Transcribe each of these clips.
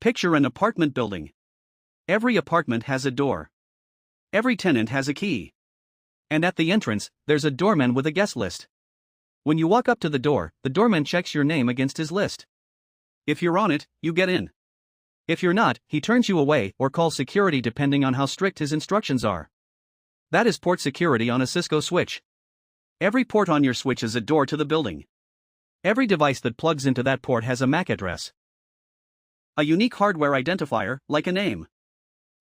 Picture an apartment building. Every apartment has a door. Every tenant has a key. And at the entrance, there's a doorman with a guest list. When you walk up to the door, the doorman checks your name against his list. If you're on it, you get in. If you're not, he turns you away or calls security depending on how strict his instructions are. That is port security on a Cisco switch. Every port on your switch is a door to the building. Every device that plugs into that port has a MAC address. A unique hardware identifier, like a name.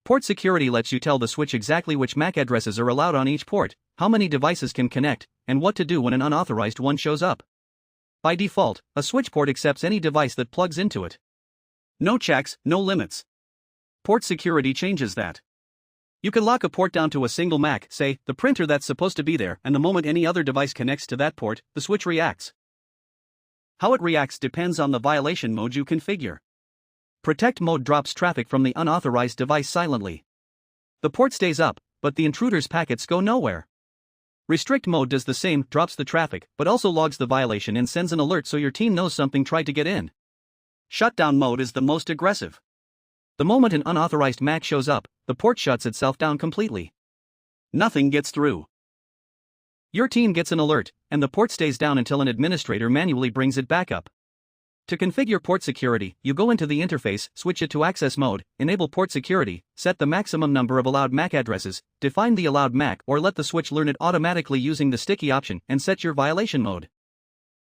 Port security lets you tell the switch exactly which MAC addresses are allowed on each port, how many devices can connect, and what to do when an unauthorized one shows up. By default, a switch port accepts any device that plugs into it. No checks, no limits. Port security changes that. You can lock a port down to a single MAC, say, the printer that's supposed to be there, and the moment any other device connects to that port, the switch reacts. How it reacts depends on the violation mode you configure. Protect mode drops traffic from the unauthorized device silently. The port stays up, but the intruder's packets go nowhere. Restrict mode does the same, drops the traffic, but also logs the violation and sends an alert so your team knows something tried to get in. Shutdown mode is the most aggressive. The moment an unauthorized MAC shows up, the port shuts itself down completely. Nothing gets through. Your team gets an alert, and the port stays down until an administrator manually brings it back up. To configure port security, you go into the interface, switch it to access mode, enable port security, set the maximum number of allowed MAC addresses, define the allowed MAC or let the switch learn it automatically using the sticky option and set your violation mode.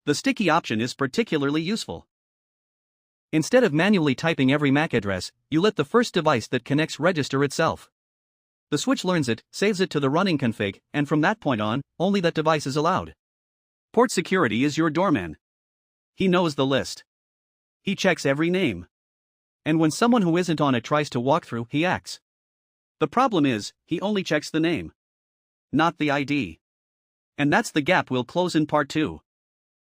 The sticky option is particularly useful. Instead of manually typing every MAC address, you let the first device that connects register itself. The switch learns it, saves it to the running config, and from that point on, only that device is allowed. Port security is your doorman. He knows the list. He checks every name. And when someone who isn't on it tries to walk through, he acts. The problem is, he only checks the name, not the ID. And that's the gap we'll close in part 2.